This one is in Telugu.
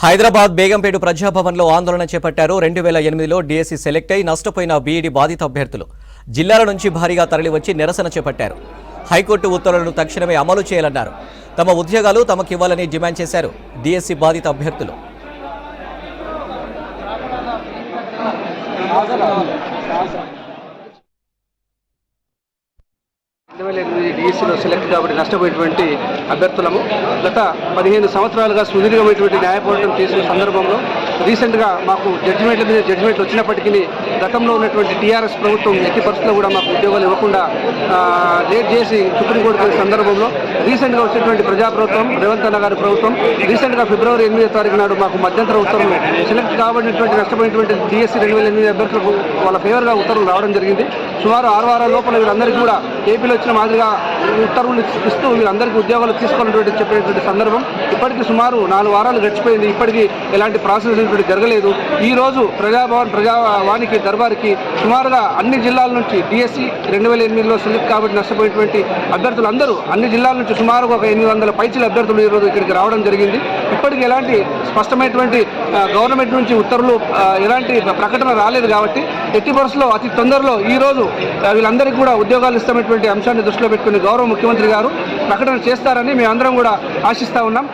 హైదరాబాద్ బేగంపేట ప్రజాభవన్లో ఆందోళన చేపట్టారు. 2008లో డిఎస్సి సెలెక్ట్ అయి నష్టపోయిన బీఈడీ బాధిత అభ్యర్థులు జిల్లాల నుంచి భారీగా తరలివచ్చి నిరసన చేపట్టారు. హైకోర్టు ఉత్తర్వులను తక్షణమే అమలు చేయాలన్నారు. తమ ఉద్యోగాలు తమకివ్వాలని డిమాండ్ చేశారు డిఎస్సి బాధిత అభ్యర్థులు. డిఎస్సీలో సెలెక్ట్ కాబట్టి నష్టపోయేటువంటి అభ్యర్థులము గత 15 సంవత్సరాలుగా సుదీర్ఘమైనటువంటి న్యాయ పోరాటం చేసిన సందర్భంలో రీసెంట్గా మాకు జడ్జిమెంట్ల మీద జడ్జిమెంట్లు వచ్చినప్పటికీ గతంలో ఉన్నటువంటి టీఆర్ఎస్ ప్రభుత్వం ఎట్టి పరిస్థితుల్లో కూడా మాకు ఉద్యోగాలు ఇవ్వకుండా లేట్ చేసి సుప్రీంకోర్టు సందర్భంలో రీసెంట్గా వచ్చినటువంటి ప్రజాప్రభుత్వం రేవంత్ అన్న గారి ప్రభుత్వం రీసెంట్గా ఫిబ్రవరి 8వ తారీఖు నాడు మాకు మధ్యంతర ఉత్తర్వులు సెలెక్ట్ కాబడినటువంటి నష్టపోయినటువంటి డిఎస్సీ 2008 అభ్యర్థులకు వాళ్ళ ఫేవర్గా ఉత్తర్వులు రావడం జరిగింది. సుమారు 6 వారాల లోపల వీరందరికీ కూడా ఏపీలో వచ్చిన మాదిరిగా ఉత్తర్వులు ఇస్తూ వీళ్ళందరికీ ఉద్యోగాలు తీసుకోవాలనేటువంటి చెప్పినటువంటి సందర్భం ఇప్పటికీ సుమారు 4 వారాలు గడిచిపోయింది. ఇప్పటికీ ఎలాంటి ప్రాసెస్ జరగలేదు. ఈ రోజు ప్రజావానికి దర్బార్కి సుమారుగా అన్ని జిల్లాల నుంచి డిఎస్సి 2008లో సెలెక్ట్ కాబట్టి నష్టపోయినటువంటి అభ్యర్థులందరూ అన్ని జిల్లాల నుంచి సుమారు ఒక 800 పైచీల అభ్యర్థులు ఈరోజు ఇక్కడికి రావడం జరిగింది. ఇప్పటికీ ఎలాంటి స్పష్టమైనటువంటి గవర్నమెంట్ నుంచి ఉత్తర్వులు ఎలాంటి ప్రకటన రాలేదు కాబట్టి ఎట్టి పరిస్థితుల్లో అతి తొందరలో ఈ రోజు వీళ్ళందరికీ కూడా ఉద్యోగాలు ఇస్తామనేటువంటి అంశాన్ని దృష్టిలో పెట్టుకుని గౌరవ ముఖ్యమంత్రి గారు ప్రకటన చేస్తారని మేమందరం కూడా ఆశిస్తా ఉన్నాం.